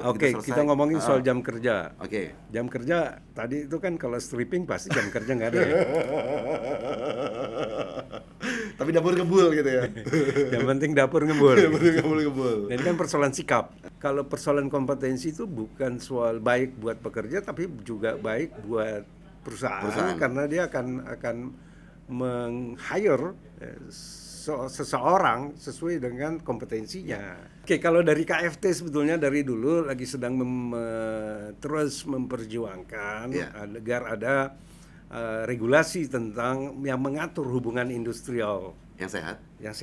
Oke, selesai. kita ngomongin soal jam kerja. Oke. Jam kerja tadi itu kan kalau stripping pasti jam kerja nggak ada ya. Tapi dapur ngebul gitu ya. Yang penting dapur ngebul. Ngebul. Dan kan persoalan sikap. Kalau persoalan kompetensi itu bukan soal baik buat pekerja, tapi juga baik buat perusahaan. Karena dia akan meng-hire seseorang sesuai dengan kompetensinya. Oke, kalau dari KFT sebetulnya dari dulu lagi sedang terus memperjuangkan agar ada regulasi tentang yang mengatur hubungan industrial yang sehat. Yang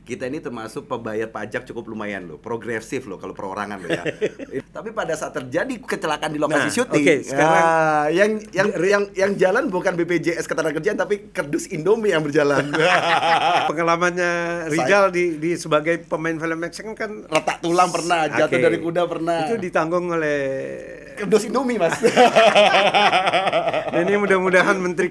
kita ini termasuk pembayar pajak cukup lumayan loh, progresif loh kalau perorangan loh ya. Tapi pada saat terjadi kecelakaan di lokasi syuting, sekarang yang jalan bukan BPJS Ketenagakerjaan tapi kerdus Indomie yang berjalan. Pengalamannya Rizal di sebagai pemain film action kan retak tulang pernah, jatuh dari kuda pernah. Itu ditanggung oleh kerdus Indomie, Mas. Ini mudah-mudahan Menteri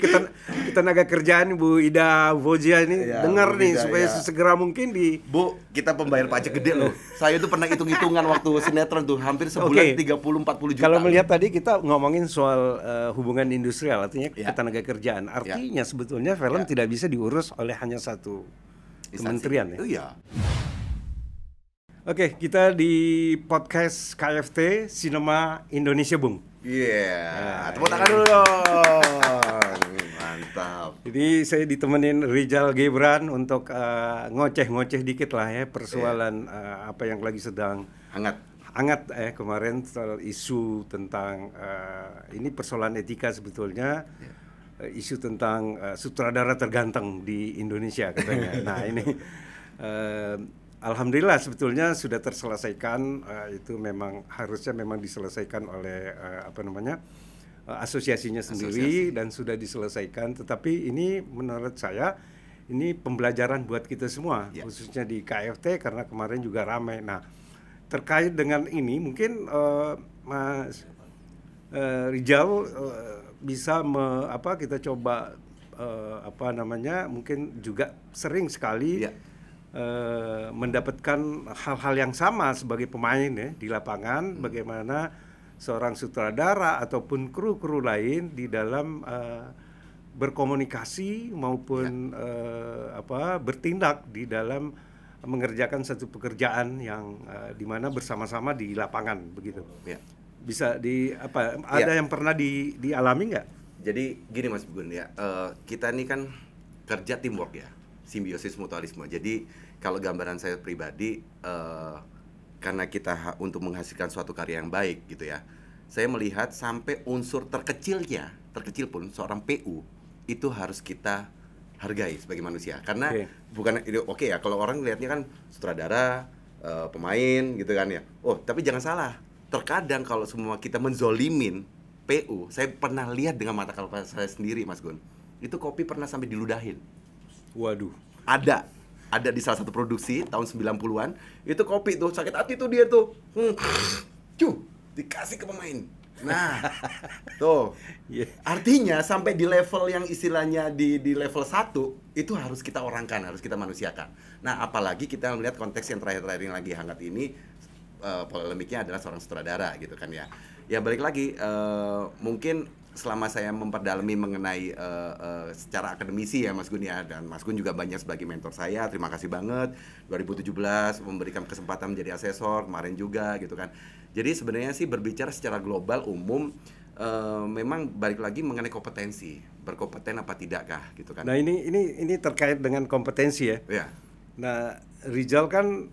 Ketenagakerjaan Bu Ida Fauziah ini dengar nih supaya sesegera mungkin Bu, kita pembayar pajak gede loh. Saya tuh pernah hitung-hitungan waktu sinetron tuh hampir sebulan 30-40 juta. Kalau melihat tadi kita ngomongin soal hubungan industrial, artinya ketenagakerjaan. Artinya sebetulnya film tidak bisa diurus oleh hanya satu kementerian ya. Iya. Oke, kita di podcast KFT Cinema Indonesia, Bung. Iya. Tepuk tangan dulu dong. Mantap. Jadi saya ditemenin Rizal Gebran untuk ngoceh-ngoceh dikit lah ya persoalan apa yang lagi sedang hangat kemarin soal isu tentang ini persoalan etika sebetulnya. Isu tentang sutradara terganteng di Indonesia katanya. Nah ini alhamdulillah sebetulnya sudah terselesaikan. Itu memang harusnya memang diselesaikan oleh asosiasinya sendiri dan sudah diselesaikan. Tetapi ini menurut saya ini pembelajaran buat kita semua, khususnya di KFT karena kemarin juga ramai. Nah terkait dengan ini mungkin Mas Rizal bisa kita coba mungkin juga sering sekali mendapatkan hal-hal yang sama sebagai pemain ya di lapangan, bagaimana seorang sutradara ataupun kru-kru lain di dalam berkomunikasi maupun bertindak di dalam mengerjakan satu pekerjaan yang dimana bersama-sama di lapangan begitu. Bisa ada yang pernah dialami nggak? Jadi gini Mas Gun ya, kita ini kan kerja teamwork ya, simbiosis mutualisme. Jadi kalau gambaran saya pribadi, karena kita untuk menghasilkan suatu karya yang baik gitu ya, saya melihat sampai unsur terkecil pun seorang PU itu harus kita hargai sebagai manusia. Karena bukan ya kalau orang lihatnya kan sutradara, pemain gitu kan ya. Oh tapi jangan salah, terkadang kalau semua kita menzolimin PU, saya pernah lihat dengan mata kepala saya sendiri Mas Gun, itu kopi pernah sampai diludahin. Waduh. Ada di salah satu produksi tahun 90-an, itu kopi tuh sakit hati tuh dia tuh. Dikasih ke pemain. Nah, tuh. Artinya sampai di level yang istilahnya di level 1 itu harus kita orangkan, harus kita manusiakan. Nah, apalagi kita melihat konteks yang terakhir-terakhir yang lagi hangat ini, polemiknya adalah seorang sutradara gitu kan ya. Ya balik lagi, mungkin selama saya memperdalami mengenai secara akademisi ya Mas Gun ya, dan Mas Gun juga banyak sebagai mentor saya, terima kasih banget 2017 memberikan kesempatan menjadi asesor, kemarin juga gitu kan. Jadi sebenarnya sih berbicara secara global umum, memang balik lagi mengenai kompetensi, berkompeten apa tidakkah gitu kan. Nah ini terkait dengan kompetensi ya. Nah Rizal kan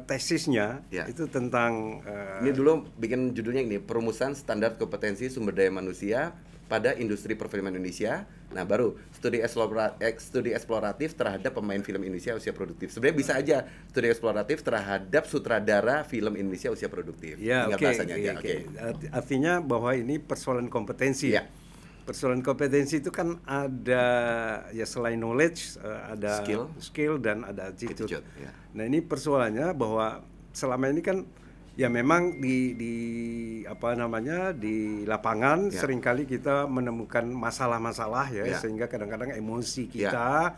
tesisnya itu tentang ini dulu bikin judulnya ini, perumusan standar kompetensi sumber daya manusia pada industri perfilman Indonesia. Nah baru studi eksploratif terhadap pemain film Indonesia usia produktif. Sebenarnya bisa aja studi eksploratif terhadap sutradara film Indonesia usia produktif. Artinya bahwa ini persoalan kompetensi. Persoalan kompetensi itu kan ada ya selain knowledge ada skill dan ada attitude. Nah ini persoalannya bahwa selama ini kan ya memang di lapangan seringkali kita menemukan masalah-masalah sehingga kadang-kadang emosi kita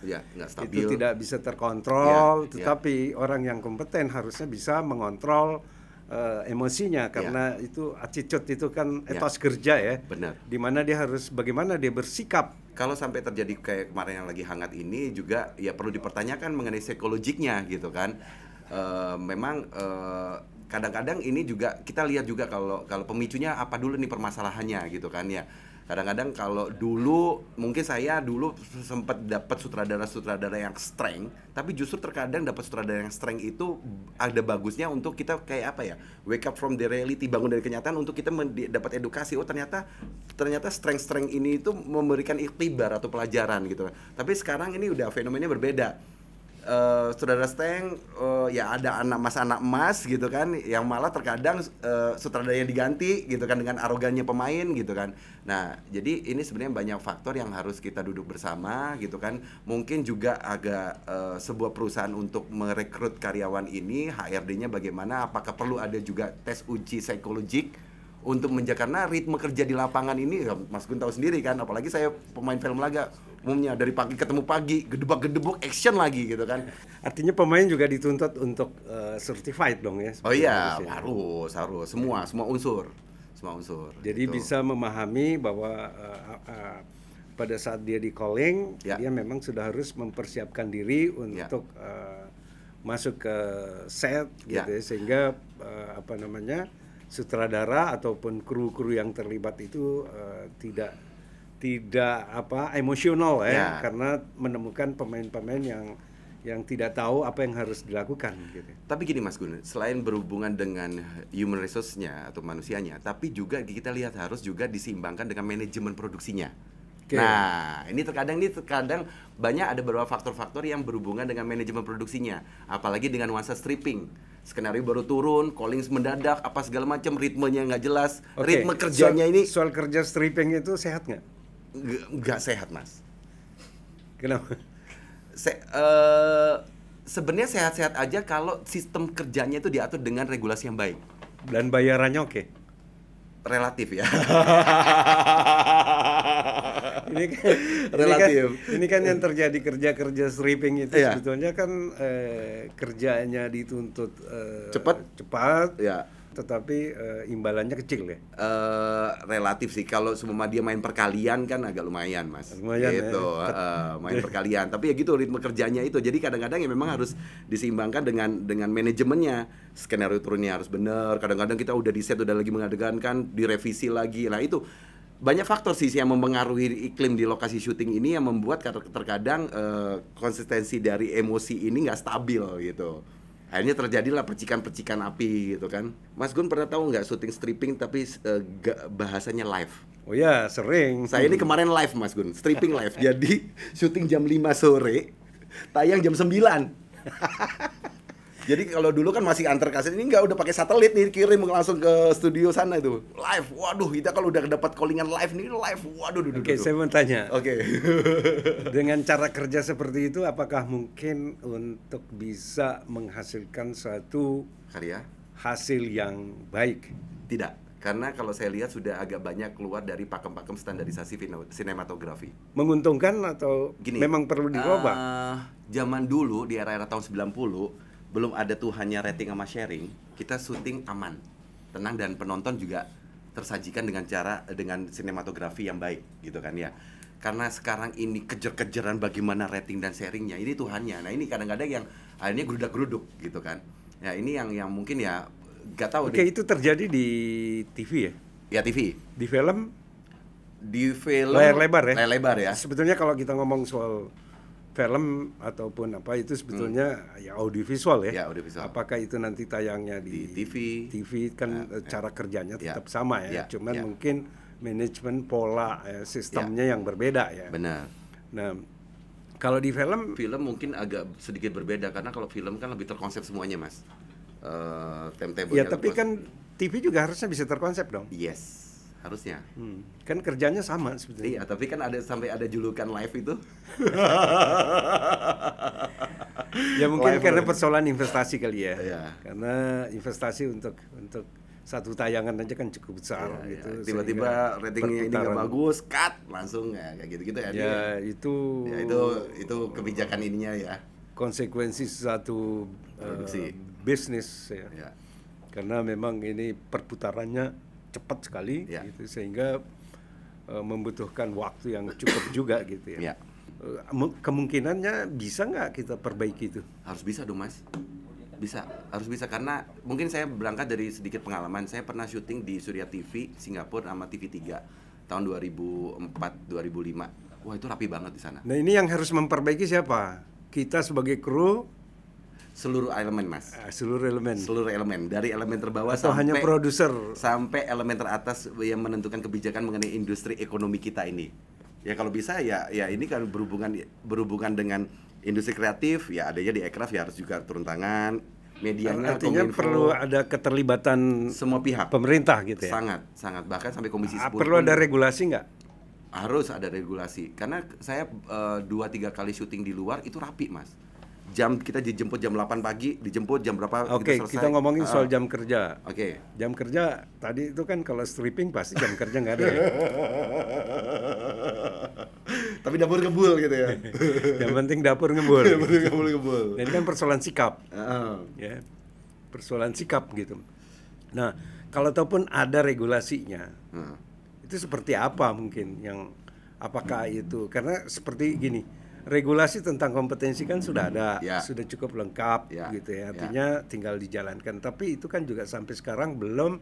itu tidak bisa terkontrol. Tetapi orang yang kompeten harusnya bisa mengontrol emosinya, karena itu attitude itu kan etos kerja ya. Benar. Dimana dia harus bagaimana dia bersikap. Kalau sampai terjadi kayak kemarin yang lagi hangat ini juga ya perlu dipertanyakan mengenai psikologiknya gitu kan. Memang kadang-kadang ini juga kita lihat juga kalau pemicunya apa dulu nih permasalahannya gitu kan ya. Kadang-kadang kalau dulu mungkin saya dulu sempat dapat sutradara yang strength, tapi justru terkadang dapat sutradara yang strength itu ada bagusnya untuk kita kayak apa ya, wake up from the reality, bangun dari kenyataan untuk kita dapat edukasi. Oh ternyata strength ini itu memberikan iktibar atau pelajaran gitu. Tapi sekarang ini udah fenomenanya berbeda. Sutradara strength ya ada anak emas gitu kan, yang malah terkadang sutradaranya diganti gitu kan dengan arogannya pemain gitu kan. Nah jadi ini sebenarnya banyak faktor yang harus kita duduk bersama gitu kan. Mungkin juga agak sebuah perusahaan untuk merekrut karyawan ini, HRD-nya bagaimana, apakah perlu ada juga tes uji psikologik untuk menjaga, karena ritme kerja di lapangan ini ya, Mas Gun tahu sendiri kan, apalagi saya pemain film laga, umumnya dari pagi ketemu pagi, gedebak-gedebuk action lagi gitu kan. Artinya pemain juga dituntut untuk certified dong ya. Oh iya, harus semua unsur. Jadi gitu. Bisa memahami bahwa pada saat dia di calling, dia memang sudah harus mempersiapkan diri untuk masuk ke set gitu ya, sehingga sutradara ataupun kru-kru yang terlibat itu tidak emosional karena menemukan pemain-pemain yang tidak tahu apa yang harus dilakukan gitu. Tapi gini Mas Gun, selain berhubungan dengan human resource-nya atau manusianya, tapi juga kita lihat harus juga diseimbangkan dengan manajemen produksinya. Nah, ini terkadang banyak ada beberapa faktor-faktor yang berhubungan dengan manajemen produksinya, apalagi dengan nuansa stripping. Skenario baru turun, calling mendadak, apa segala macam, ritmenya nggak jelas, ritme kerjanya soal kerja stripping itu sehat nggak? Nggak sehat, Mas. Kenapa? Sebenarnya sehat-sehat aja kalau sistem kerjanya itu diatur dengan regulasi yang baik. Dan bayarannya oke? Relatif ya. Ini kan yang terjadi kerja stripping itu sebetulnya kan kerjanya dituntut cepat ya, tetapi imbalannya kecil ya. Relatif sih, kalau semua dia main perkalian kan agak lumayan Mas. Lumayan gitu, main perkalian. Tapi ya gitu ritme kerjanya itu. Jadi kadang-kadang ya memang harus diseimbangkan dengan manajemennya. Skenario turunnya harus benar. Kadang-kadang kita udah di set, udah lagi mengadegan kan, direvisi lagi. Nah itu banyak faktor sih yang mempengaruhi iklim di lokasi syuting ini yang membuat terkadang konsistensi dari emosi ini nggak stabil gitu. Akhirnya terjadilah percikan-percikan api gitu kan. Mas Gun pernah tahu nggak syuting stripping tapi bahasanya live? Oh ya, sering. Saya ini kemarin live Mas Gun, stripping live. Jadi syuting jam 5 sore, tayang jam 9. Jadi kalau dulu kan masih antar kaset, ini udah pakai satelit nih, kirim langsung ke studio sana itu. Live. Waduh, kita kalau udah dapat callingan live nih, live. Waduh. Oke, saya mau tanya. Oke. Dengan cara kerja seperti itu, apakah mungkin untuk bisa menghasilkan suatu hasil yang baik? Tidak. Karena kalau saya lihat sudah agak banyak keluar dari pakem-pakem standarisasi sinematografi. Menguntungkan atau memang perlu dirubah? Zaman dulu di era-era tahun 90 belum ada Tuhannya rating sama sharing, kita syuting aman, tenang, dan penonton juga tersajikan dengan sinematografi yang baik gitu kan ya. Karena sekarang ini kejar-kejaran bagaimana rating dan sharingnya, ini Tuhannya. Nah ini kadang-kadang yang akhirnya gerudak-geruduk gitu kan. Ya ini yang mungkin ya gak tahu. Oke, itu terjadi di TV ya? Ya TV. Di film layar lebar ya. Sebetulnya kalau kita ngomong soal film ataupun apa itu sebetulnya ya audiovisual ya. Ya, audiovisual. Apakah itu nanti tayangnya di TV kan cara kerjanya tetap sama ya. Cuman mungkin manajemen pola sistemnya yang berbeda ya. Benar. Nah, kalau di film mungkin agak sedikit berbeda karena kalau film kan lebih terkonsep semuanya, Mas. Ya, tapi kan TV juga harusnya bisa terkonsep dong. Yes. Harusnya. Kan kerjanya sama sebetulnya. Iya, tapi kan sampai ada julukan live itu. Ya mungkin live karena persoalan investasi kali ya. Iya. Karena investasi untuk satu tayangan aja kan cukup besar gitu. Ya. Tiba-tiba ratingnya ini nggak bagus, cut langsung ya kayak gitu-gitu ya. Ya itu kebijakan ininya ya. Konsekuensi satu bisnis ya. Karena memang ini perputarannya cepat sekali, gitu, sehingga membutuhkan waktu yang cukup juga gitu ya. Kemungkinannya bisa nggak kita perbaiki itu? Harus bisa dong Mas. Bisa, harus bisa, karena mungkin saya berangkat dari sedikit pengalaman. Saya pernah syuting di Surya TV Singapura sama TV3 tahun 2004-2005. Wah, itu rapi banget di sana. Nah, ini yang harus memperbaiki siapa? Kita sebagai kru? Seluruh elemen, Mas. Seluruh elemen. Dari elemen terbawah atau sampai hanya produser sampai elemen teratas yang menentukan kebijakan mengenai industri ekonomi kita ini. Ya kalau bisa ya ini kan berhubungan dengan industri kreatif, ya adanya di Ekraf ya harus juga turun tangan. Medianya, artinya Kominfo, perlu ada keterlibatan semua pihak, pemerintah gitu ya. Sangat bahkan sampai Komisi 10. Perlu ada regulasi nggak? Harus ada regulasi, karena saya 2-3 kali syuting di luar itu rapi, Mas. Kita dijemput jam 8 pagi, dijemput jam berapa kita selesai. Kita ngomongin soal jam kerja. Oke. Jam kerja tadi itu kan kalau stripping pasti jam kerja nggak ada ya. Tapi dapur ngebul gitu ya. Yang penting dapur ngebul. ngebul. Ini kan persoalan sikap. Ya. Persoalan sikap gitu. Nah, kalau ataupun ada regulasinya. Itu seperti apa mungkin yang apakah itu, karena seperti gini, regulasi tentang kompetensi kan sudah ada, sudah cukup lengkap gitu ya, artinya tinggal dijalankan. Tapi itu kan juga sampai sekarang belum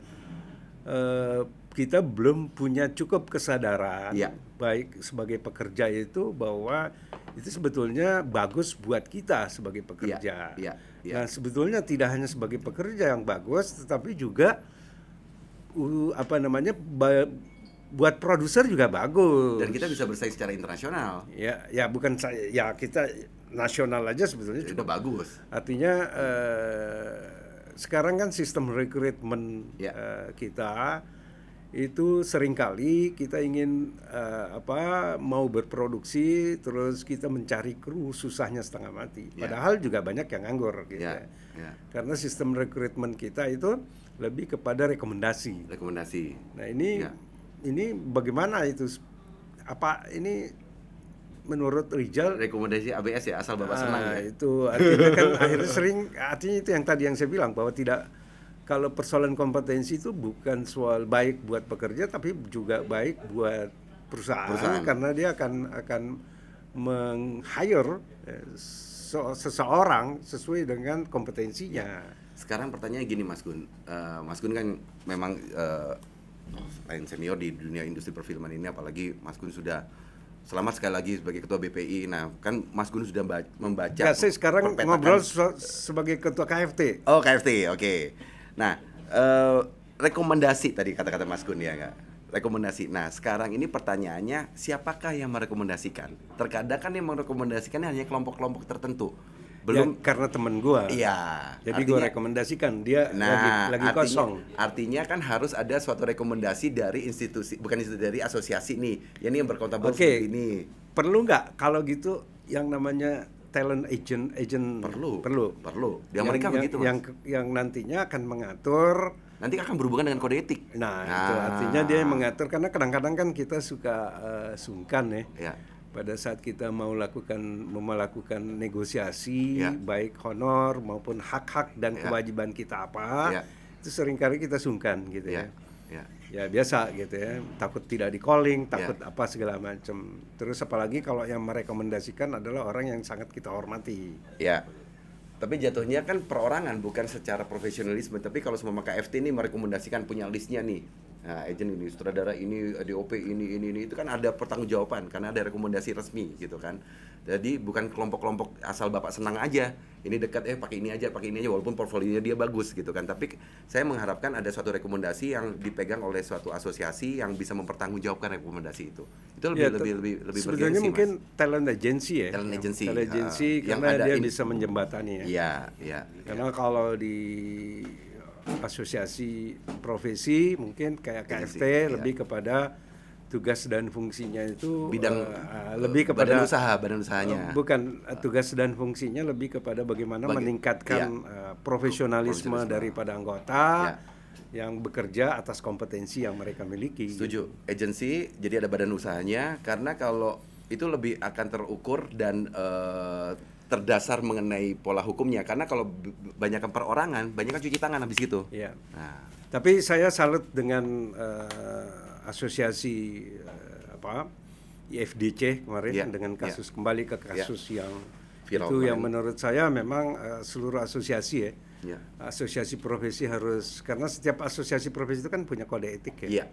kita belum punya cukup kesadaran baik sebagai pekerja itu bahwa itu sebetulnya bagus buat kita sebagai pekerja. Nah, sebetulnya tidak hanya sebagai pekerja yang bagus, tetapi juga buat produser juga bagus. Dan kita bisa bersaing secara internasional. Ya bukan ya kita nasional aja sebetulnya cukup bagus. Artinya sekarang kan sistem rekrutmen kita itu seringkali kita ingin mau berproduksi terus kita mencari kru susahnya setengah mati. Padahal juga banyak yang nganggur gitu ya. Karena sistem rekrutmen kita itu lebih kepada rekomendasi. Nah, ini bagaimana itu? Apa ini menurut Rijal rekomendasi ABS ya, asal Bapak senang ya? Itu artinya kan artinya itu yang tadi yang saya bilang bahwa tidak, kalau persoalan kompetensi itu bukan soal baik buat pekerja tapi juga baik buat perusahaan. Karena dia akan meng-hire seseorang sesuai dengan kompetensinya. Sekarang pertanyaannya gini Mas Gun. Mas Gun kan memang selain senior di dunia industri perfilman ini, apalagi Mas Gun sudah selamat sekali lagi sebagai ketua BPI. Nah, kan Mas Gun sudah membaca. Ya, saya sekarang ngobrol sebagai ketua KFT. Oh, KFT, oke. Nah, rekomendasi tadi kata-kata Mas Gun ya nggak? Rekomendasi. Nah, sekarang ini pertanyaannya, siapakah yang merekomendasikan? Terkadang kan yang merekomendasikan hanya kelompok-kelompok tertentu. Belum karena temen gua. Iya. Jadi gua rekomendasikan dia lagi kosong. Artinya kan harus ada suatu rekomendasi dari institusi, bukan institusi, dari asosiasi nih. Ya ini yang berkontabel seperti ini. Perlu nggak kalau gitu yang namanya talent agent perlu. Di Amerika begitu, Mas. Yang nantinya akan mengatur. Nanti akan berhubungan dengan kode etik. Nah, itu artinya dia yang mengatur, karena kadang-kadang kan kita suka sungkan ya. Pada saat kita mau melakukan negosiasi, baik honor maupun hak-hak dan kewajiban kita itu seringkali kita sungkan gitu ya. Ya biasa gitu ya, takut tidak di calling, takut apa segala macam. Terus apalagi kalau yang merekomendasikan adalah orang yang sangat kita hormati. Ya. Tapi jatuhnya kan perorangan, bukan secara profesionalisme. Tapi kalau semua KFT ini merekomendasikan, punya listnya nih. Nah, agent ini, sutradara ini, DOP ini, itu kan ada pertanggungjawaban karena ada rekomendasi resmi gitu kan. Jadi bukan kelompok-kelompok asal Bapak senang aja. Ini dekat pakai ini aja walaupun portfolionya dia bagus gitu kan. Tapi saya mengharapkan ada suatu rekomendasi yang dipegang oleh suatu asosiasi yang bisa mempertanggungjawabkan rekomendasi itu. Itu lebih sebetulnya mungkin Mas. Talent agency ya. Talent agency karena dia bisa menjembatani ya. Karena kalau di asosiasi profesi mungkin kayak KFT lebih kepada tugas dan fungsinya itu bidang lebih kepada badan usahanya. Bukan tugas dan fungsinya lebih kepada bagaimana meningkatkan profesionalisme daripada anggota yang bekerja atas kompetensi yang mereka miliki. Setuju. Agensi jadi ada badan usahanya, karena kalau itu lebih akan terukur dan terdasar mengenai pola hukumnya, karena kalau banyak perorangan, banyak kan cuci tangan habis gitu. Iya. Nah, tapi saya salut dengan asosiasi IFDC kemarin dengan kasus kembali ke kasus yang viral itu yang menurut saya memang seluruh asosiasi asosiasi profesi harus, karena setiap asosiasi profesi itu kan punya kode etik ya.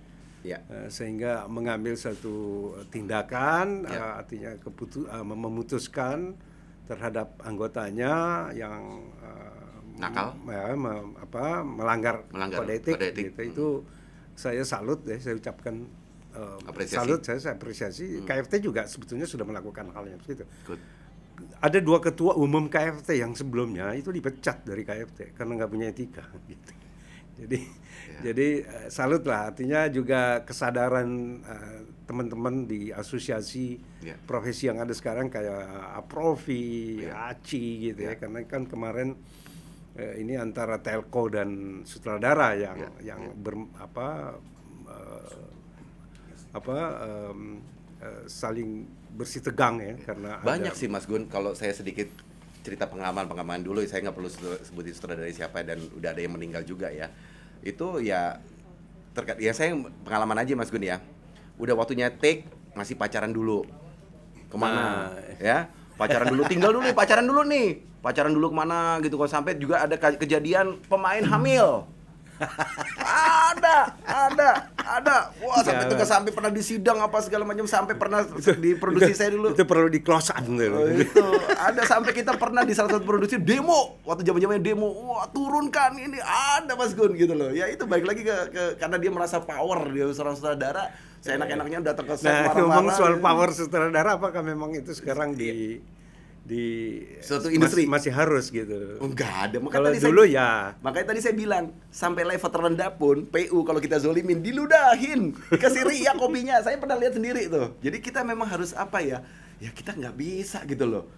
Sehingga mengambil satu tindakan artinya memutuskan terhadap anggotanya yang nakal, melanggar kode etik. Gitu. Itu saya salut saya ucapkan salut, saya apresiasi. KFT juga sebetulnya sudah melakukan hal yang seperti itu. Ada 2 ketua umum KFT yang sebelumnya itu dipecat dari KFT karena nggak punya etika. Gitu. Jadi salut lah, artinya juga kesadaran teman-teman di asosiasi profesi yang ada sekarang kayak APROVI, ACI gitu ya, karena kan kemarin ini antara telco dan sutradara yang saling bersitegang ya, karena banyak sih Mas Gun. Kalau saya sedikit cerita pengalaman dulu, saya nggak perlu sebutin sutradara siapa, dan udah ada yang meninggal juga ya. Itu ya terkait ya, saya pengalaman aja Mas Gun ya. Udah waktunya take, masih pacaran dulu. Kemana? Ya, pacaran dulu, tinggal dulu nih, pacaran dulu kemana gitu. Kalau sampai juga ada kejadian pemain hamil. ada. Wah, sampai itu sampai pernah di sidang apa segala macam, sampai pernah di produksi saya dulu. Itu perlu di close up gitu. Itu ada sampai kita pernah di salah satu produksi demo, waktu zaman-zamannya demo. Wah, turunkan ini, ada Mas Gun gitu loh. Ya itu balik lagi ke karena dia merasa power, dia seorang sutradara. Saya enak-enaknya datang ke set marah-marah. Ngomong soal power sutradara, apakah memang itu sekarang di suatu industri masih harus gitu? Enggak ada. Kalau dulu makanya tadi saya bilang sampai level terendah pun PU kalau kita zolimin diludahin, kasih riak kopinya. Saya pernah lihat sendiri tuh. Jadi kita memang harus ya kita nggak bisa gitu loh.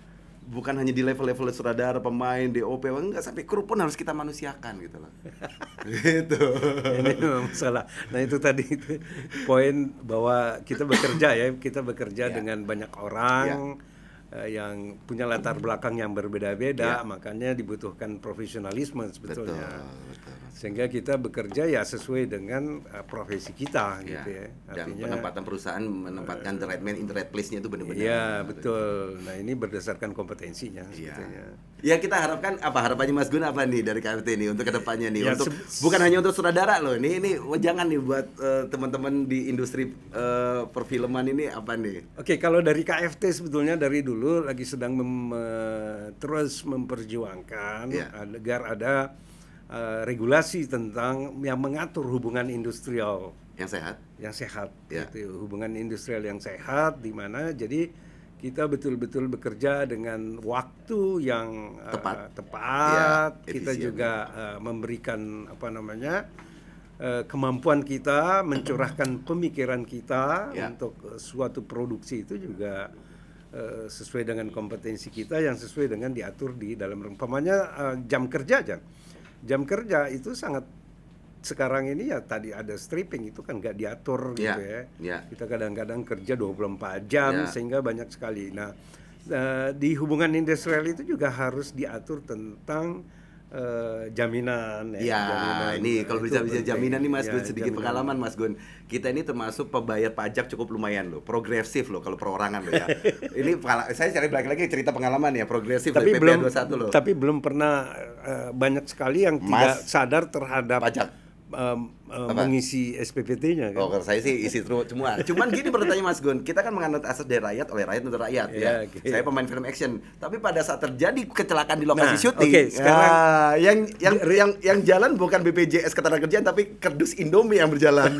Bukan hanya di level-level sutradara, pemain, DOP, enggak, sampai kru pun harus kita manusiakan gitu loh. Gitu. Ini masalah. Nah itu tadi poin bahwa kita bekerja dengan banyak orang. Yang punya latar belakang yang berbeda-beda, makanya dibutuhkan profesionalisme sebetulnya. Betul. Sehingga kita bekerja ya sesuai dengan profesi kita gitu ya. Artinya, dan penempatan perusahaan menempatkan the right man in the right place-nya itu benar-benar. Iya, betul. Nah, ini berdasarkan kompetensinya sebetulnya. Ya, kita harapkan harapannya Mas Gun apa nih dari KFT nih untuk kedepannya nih, untuk bukan hanya untuk sutradara loh. Ini jangan nih buat teman-teman di industri perfilman ini apa nih? Oke, kalau dari KFT sebetulnya dari dulu lagi sedang terus memperjuangkan agar ada regulasi tentang yang mengatur hubungan industrial yang sehat, gitu, hubungan industrial yang sehat, di mana jadi kita betul-betul bekerja dengan waktu yang tepat. Kita juga memberikan kemampuan kita mencurahkan pemikiran kita untuk suatu produksi itu juga sesuai dengan kompetensi kita yang sesuai dengan diatur di dalam umpamanya jam kerja itu sangat sekarang ini ya tadi ada stripping itu kan nggak diatur gitu ya. Kita kadang-kadang kerja 24 jam sehingga banyak sekali. Nah, di hubungan industrial itu juga harus diatur tentang jaminan. Ini kalau bisa jaminan nih Mas Gun, sedikit pengalaman Mas Gun. Kita ini termasuk pembayar pajak cukup lumayan loh, progresif loh kalau perorangan loh ya. Ini saya cari lagi cerita pengalaman ya, progresif tapi dari PPA 21 loh. Tapi belum pernah banyak sekali yang tidak sadar terhadap pajak. Mengisi SPPT-nya kan? Kalau saya sih isi terus semua. Cuman gini pertanyaan Mas Gun, kita kan menganut asas dari rakyat, oleh rakyat untuk rakyat ya. Okay. Saya pemain film action, tapi pada saat terjadi kecelakaan di lokasi syuting, sekarang yang jalan bukan BPJS Ketenagakerjaan tapi kerdus Indomie yang berjalan.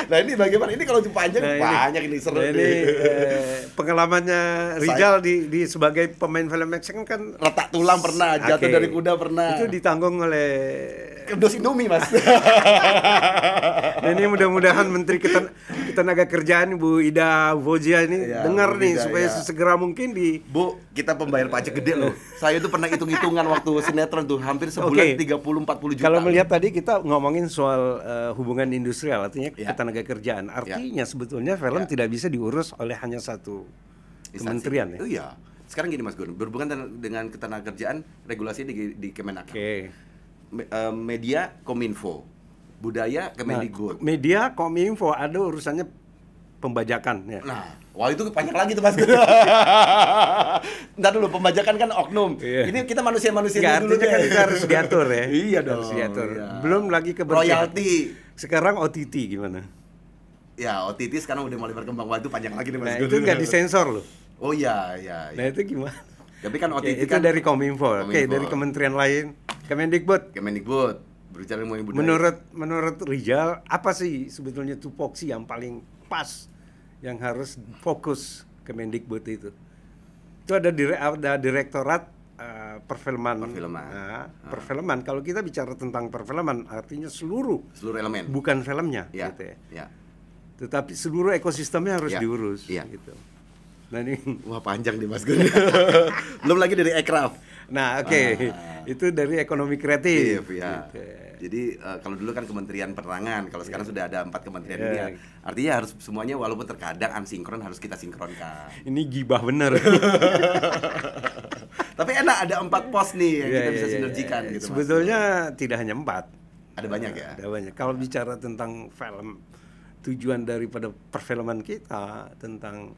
Nah ini bagaimana? Ini kalau panjang banyak ini seru. Ini pengalamannya Rizal di sebagai pemain film action kan retak tulang pernah, jatuh dari kuda pernah. Itu ditanggung oleh kerdus Indomie Mas. Nah, ini mudah-mudahan Menteri Ketenagakerjaan Bu Ida Fauzia ini dengar nih supaya sesegera mungkin Bu, kita pembayar pajak gede loh. Saya tuh pernah hitung-hitungan waktu sinetron tuh hampir sebulan 30-40 juta. Kalau melihat tadi kita ngomongin soal hubungan industrial artinya ketenagakerjaan. Artinya sebetulnya film tidak bisa diurus oleh hanya satu kementerian ya. Iya. sekarang gini Mas Gun, berhubungan dengan ketenagakerjaan, regulasi di Kemenak. Media Kominfo, budaya Kemendikbud. Media Kominfo ada urusannya pembajakan ya. Nah, wah itu panjang lagi tuh Mas Gun. Ntar dulu, pembajakan kan oknum. Ini kita manusia-manusia dulu kan kita harus diatur ya. Iya dong. Harus diatur. Iya. Belum lagi royalti. Sekarang OTT gimana? Ya, OTT sekarang udah mulai berkembang. Wah, itu panjang lagi nih Mas Gun. Itu nggak disensor loh. Oh iya. Nah itu gimana? Tapi kan OTT itu kan dari Kominfo. Oke, dari kementerian lain. Kemendikbud. Berbicara mengenai budaya. Menurut Rijal, apa sih sebetulnya tupoksi yang paling pas yang harus fokus Kemendikbud itu? Itu ada direktorat perfilman. Perfilman. Kalau kita bicara tentang perfilman, artinya seluruh elemen. Bukan filmnya, gitu ya. Ya. Tetapi seluruh ekosistemnya harus diurus. Ya. Gitu. Nah ini, wah panjang nih Mas Gun. Belum lagi dari Ekraf. Nah itu dari ekonomi kreatif. Ya. Gitu. Jadi kalau dulu kan Kementerian Penerangan, kalau sekarang sudah ada 4 kementerian ini ya. Artinya harus semuanya walaupun terkadang asinkron harus kita sinkronkan. Ini gibah bener. Tapi enak ada 4 pos nih yang kita bisa sinergikan gitu. Sebetulnya tidak hanya 4. Ada banyak ya? Ada banyak. Kalau bicara tentang film, tujuan daripada perfilman kita tentang,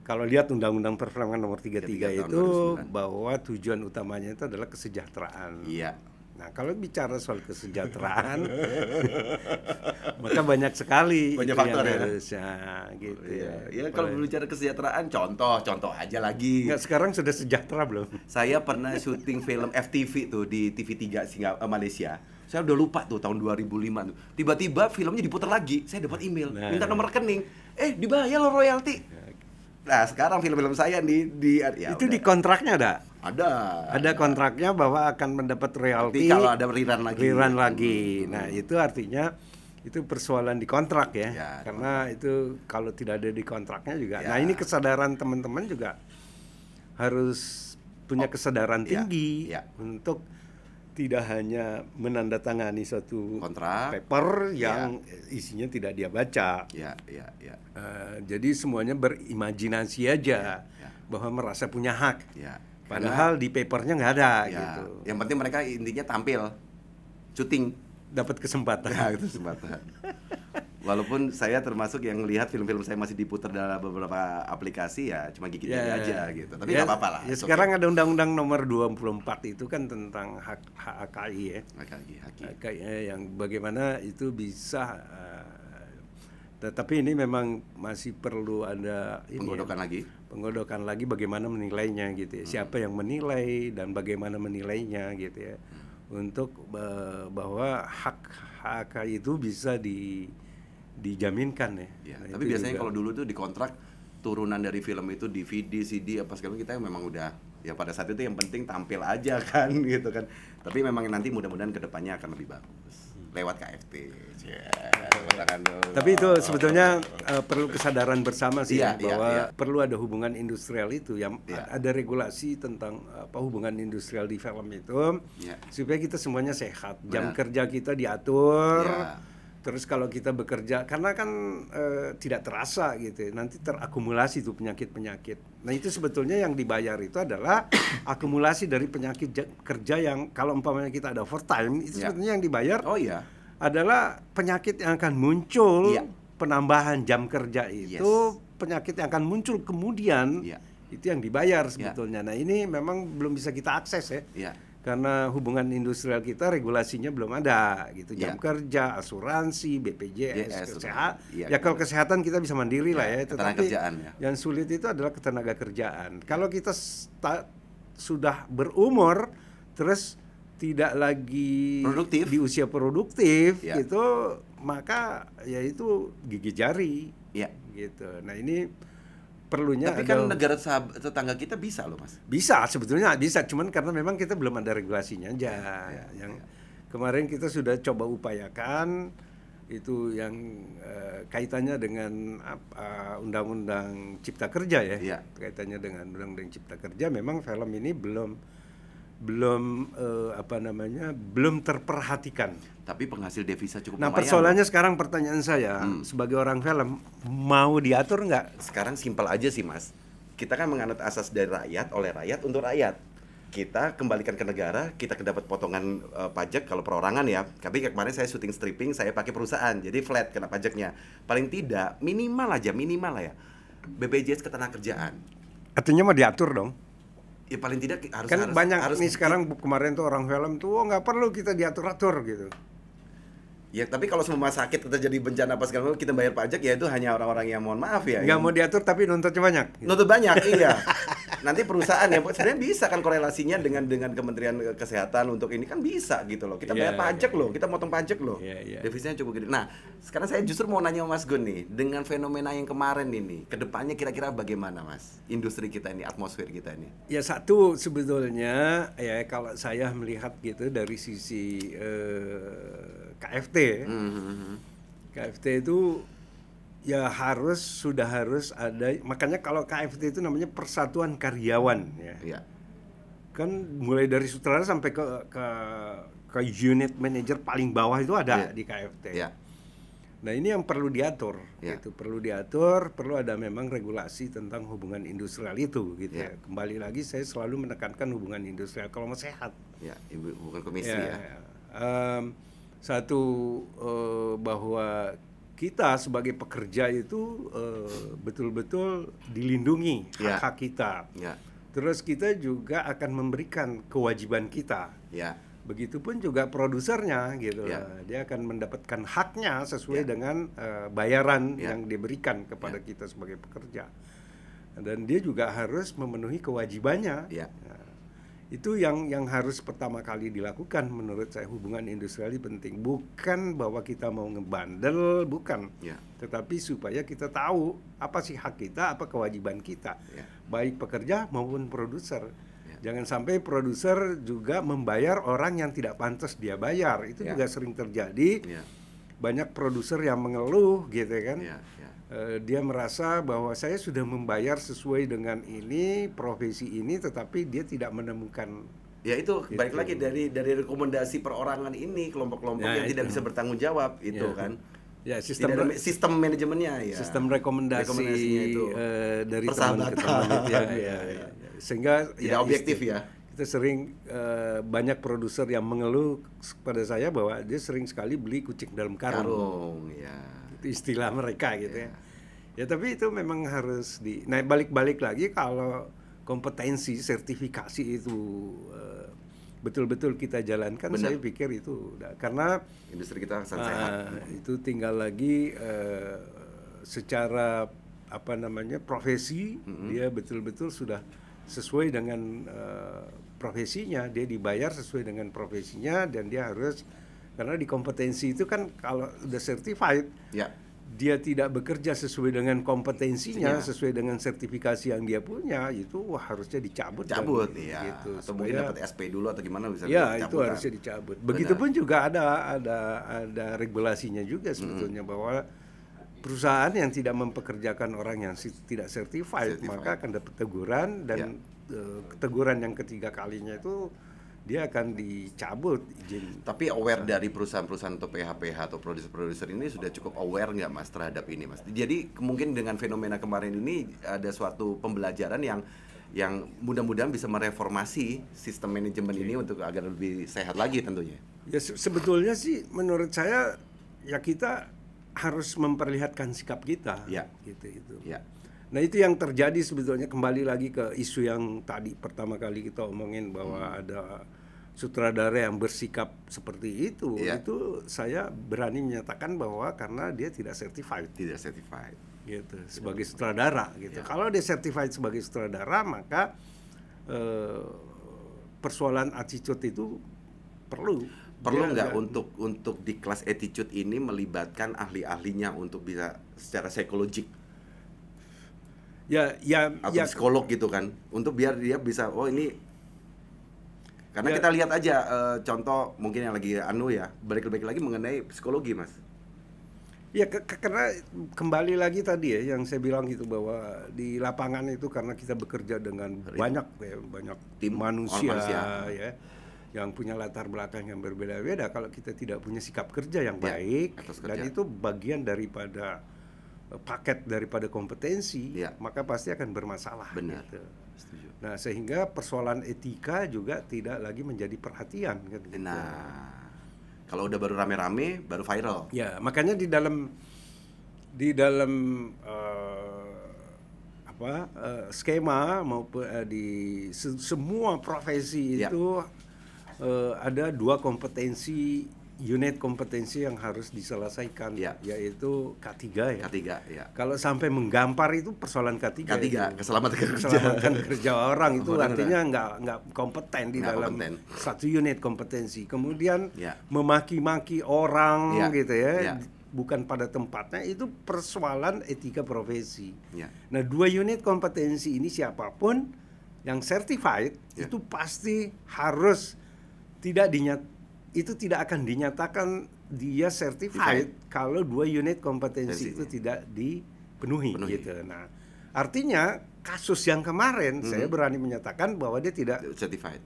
kalau lihat Undang-Undang Perfilman nomor 33 itu bahwa tujuan utamanya itu adalah kesejahteraan. Iya. Nah, kalau bicara soal kesejahteraan maka banyak sekali faktor ya. Harusnya gitu ya. Ya kalau berbicara kesejahteraan, contoh aja lagi. Nggak, sekarang sudah sejahtera belum? Saya pernah syuting film FTV tuh di TV3 Malaysia. Saya udah lupa tuh tahun 2005 tuh. Tiba-tiba filmnya diputar lagi. Saya dapat email, minta nomor rekening. Dibayar lo royalti. Nah, sekarang film-film saya itu di kontraknya ada? Ada kontraknya bahwa akan mendapat royalti kalau ada rerun lagi. Nah, itu artinya itu persoalan di kontrak ya. Karena itu kalau tidak ada di kontraknya juga. Nah, ini kesadaran teman-teman juga harus punya kesadaran tinggi untuk tidak hanya menandatangani suatu paper yang isinya tidak dia baca. Jadi semuanya berimajinasi aja bahwa merasa punya hak. Padahal di papernya nggak ada gitu. Yang penting mereka intinya tampil, syuting, dapat kesempatan. Walaupun saya termasuk yang lihat film-film saya masih diputar dalam beberapa aplikasi ya cuma gigit jari aja gitu. Tapi nggak apa-apa lah. Sekarang ada Undang-Undang Nomor 24 itu kan tentang hak HKI ya. HKI yang bagaimana itu bisa. Tetapi ini memang masih perlu ada penggodokan lagi bagaimana menilainya gitu ya. Siapa yang menilai dan bagaimana menilainya gitu ya. Untuk bahwa hak HKI itu bisa dijaminkan ya. Nah, tapi biasanya kalau dulu tuh di kontrak turunan dari film itu DVD, CD apa segala kita memang udah ya pada saat itu yang penting tampil aja kan gitu kan. Tapi memang nanti mudah-mudahan kedepannya akan lebih bagus lewat KFT. Tapi itu sebetulnya perlu kesadaran bersama sih bahwa perlu ada hubungan industrial itu yang ada regulasi tentang hubungan industrial di film itu supaya kita semuanya sehat. Jam kerja kita diatur. Terus kalau kita bekerja, karena kan tidak terasa gitu, nanti terakumulasi tuh penyakit-penyakit. Nah itu sebetulnya yang dibayar itu adalah akumulasi dari penyakit kerja yang kalau umpamanya kita ada overtime, itu sebetulnya yang dibayar adalah penyakit yang akan muncul, penambahan jam kerja itu, penyakit yang akan muncul kemudian, itu yang dibayar sebetulnya. Nah ini memang belum bisa kita akses ya. Karena hubungan industrial kita regulasinya belum ada gitu, jam kerja, asuransi, BPJS, kesehatan. Kalau kesehatan kita bisa mandiri lah ya, tetapi yang sulit itu adalah ketenaga kerjaan. Kalau kita sudah berumur terus tidak lagi di usia produktif gitu, maka ya itu gigi jari gitu. Nah ini perlunya. Tapi kan negara tetangga kita bisa loh Mas. Bisa, sebetulnya bisa, cuman karena memang kita belum ada regulasinya aja. Kemarin kita sudah coba upayakan itu yang kaitannya dengan Undang-Undang Cipta Kerja ya. Kaitannya dengan Undang-Undang Cipta Kerja, memang film ini belum terperhatikan. Tapi penghasil devisa cukup lumayan. Nah persoalannya sekarang pertanyaan saya sebagai orang film, mau diatur nggak? Sekarang simpel aja sih Mas. kita kan menganut asas dari rakyat, oleh rakyat, untuk rakyat. Kita kembalikan ke negara, kita dapat potongan pajak kalau perorangan ya. Tapi kemarin saya syuting stripping, saya pakai perusahaan, jadi flat kena pajaknya. Paling tidak minimal lah ya. BPJS Ketenagakerjaan. Artinya mau diatur dong. Ya paling tidak harus kan banyak nih sekarang kemarin tuh orang film tuh nggak perlu kita diatur-atur gitu. Ya tapi kalau semua sakit terjadi bencana apa segala macam kita bayar pajak, ya itu hanya orang-orang yang mohon maaf ya. Nggak mau diatur tapi nuntutnya banyak. Gitu. Nuntut banyak, iya. Nanti perusahaan ya sebenarnya bisa kan korelasinya dengan Kementerian Kesehatan untuk ini kan bisa gitu loh. Kita bayar pajak loh, kita motong pajak loh. Devisanya cukup gede. Nah, sekarang saya justru mau nanya Mas Gun nih, dengan fenomena yang kemarin ini, kedepannya kira-kira bagaimana Mas? Industri kita ini, atmosfer kita ini. Ya satu sebetulnya ya kalau saya melihat gitu dari sisi KFT. KFT itu ya sudah harus ada, makanya kalau KFT itu namanya Persatuan Karyawan ya. Kan mulai dari sutradara sampai ke unit manager paling bawah itu ada di KFT. Nah ini yang perlu diatur, gitu. Perlu ada memang regulasi tentang hubungan industrial itu, gitu ya. Kembali lagi saya selalu menekankan hubungan industrial kalau mau sehat. Ya, bukan komisi Satu bahwa kita sebagai pekerja itu betul-betul dilindungi hak-hak kita. Terus kita juga akan memberikan kewajiban kita. Begitupun juga produsernya gitu. Dia akan mendapatkan haknya sesuai dengan bayaran yang diberikan kepada kita sebagai pekerja. Dan dia juga harus memenuhi kewajibannya. Itu yang harus pertama kali dilakukan menurut saya. Hubungan industrial ini penting, bukan bahwa kita mau ngebandel, bukan, tetapi supaya kita tahu apa sih hak kita, apa kewajiban kita, baik pekerja maupun produser. Jangan sampai produser juga membayar orang yang tidak pantas dia bayar. Itu juga sering terjadi. Banyak produser yang mengeluh gitu kan. Dia merasa bahwa saya sudah membayar sesuai dengan ini, profesi ini, tetapi dia tidak menemukan. Ya itu balik lagi dari rekomendasi perorangan ini, kelompok-kelompok yang tidak bisa bertanggung jawab itu kan. Ya sistem manajemennya ya. Sistem rekomendasinya itu dari teman ke teman sehingga tidak objektif ya. Kita sering banyak produser yang mengeluh pada saya bahwa dia sering sekali beli kucing dalam karung. Itu istilah mereka gitu ya. Tapi itu memang harus nah balik lagi kalau kompetensi sertifikasi itu betul-betul kita jalankan. Benar. Saya pikir itu karena industri kita sehat. Itu tinggal lagi secara profesi dia betul-betul sudah sesuai dengan profesinya, dia dibayar sesuai dengan profesinya, dan dia harus, karena di kompetensi itu kan kalau udah certified dia tidak bekerja sesuai dengan kompetensinya, sesuai dengan sertifikasi yang dia punya, itu harusnya dicabut gitu. Atau mungkin dapat SP dulu atau gimana bisa itu harusnya dicabut. Begitupun juga ada regulasinya juga sebetulnya bahwa perusahaan yang tidak mempekerjakan orang yang tidak certified maka akan dapat teguran, dan teguran yang ketiga kalinya itu dia akan dicabut izin. Tapi aware dari perusahaan-perusahaan atau PH-PH atau produser-produser ini sudah cukup aware nggak Mas terhadap ini Mas? Jadi mungkin dengan fenomena kemarin ini ada suatu pembelajaran yang mudah-mudahan bisa mereformasi sistem manajemen ini untuk agar lebih sehat lagi tentunya. Ya sebetulnya sih menurut saya ya kita harus memperlihatkan sikap kita, gitu itu. Nah itu yang terjadi sebetulnya, kembali lagi ke isu yang tadi pertama kali kita omongin bahwa ada sutradara yang bersikap seperti itu. Itu saya berani menyatakan bahwa karena dia tidak certified. Gitu sebagai sutradara gitu. Kalau dia certified sebagai sutradara maka persoalan attitude itu perlu nggak untuk di kelas attitude ini melibatkan ahli-ahlinya untuk bisa secara psikologik atau psikolog gitu kan, untuk biar dia bisa ini karena kita lihat aja contoh mungkin yang lagi balik lagi mengenai psikologi Mas. Karena kembali lagi tadi yang saya bilang gitu bahwa di lapangan itu karena kita bekerja dengan banyak tim manusia ya yang punya latar belakang yang berbeda-beda. Kalau kita tidak punya sikap kerja yang baik, dan itu bagian daripada paket daripada kompetensi, maka pasti akan bermasalah. Benar. Gitu. Nah, sehingga persoalan etika juga tidak lagi menjadi perhatian kan. Gitu. Nah, kalau udah baru rame-rame, baru viral. Ya, makanya di dalam skema maupun di semua profesi itu ada 2 kompetensi, unit kompetensi yang harus diselesaikan, yaitu K3 ya. K3 ya. Kalau sampai menggampar itu persoalan K3. Keselamatan kerja orang itu artinya nggak kompeten di dalam satu unit kompetensi. Kemudian memaki-maki orang gitu ya. Bukan pada tempatnya, itu persoalan etika profesi. Nah, 2 unit kompetensi ini siapapun yang certified itu pasti harus tidak akan dinyatakan dia certified kalau 2 unit kompetensi itu tidak dipenuhi. Gitu. Nah, artinya kasus yang kemarin saya berani menyatakan bahwa dia tidak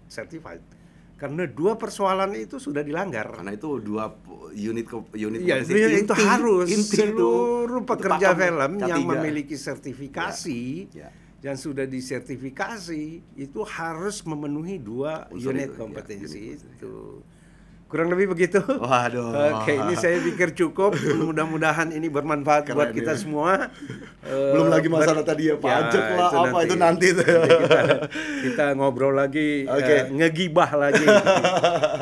certified. Karena 2 persoalan itu sudah dilanggar. Karena itu 2 unit itu harus seluruh pekerja film yang memiliki sertifikasi yang sudah disertifikasi itu harus memenuhi 2 unit kompetensi itu. Kurang lebih begitu. Waduh. Oke, ini saya pikir cukup. Mudah-mudahan ini bermanfaat buat kita semua. Belum lagi masalah tadi ya pajak lah apa itu nanti. Kita ngobrol lagi, ngegibah lagi.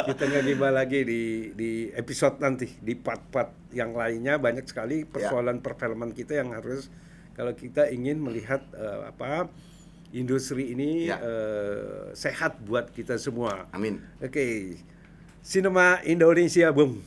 Kita ngegibah lagi di episode nanti, di part-part yang lainnya. Banyak sekali persoalan perfilman kita yang harus, kalau kita ingin melihat industri ini sehat buat kita semua. Amin. Oke. Sinema Indonesia, boom.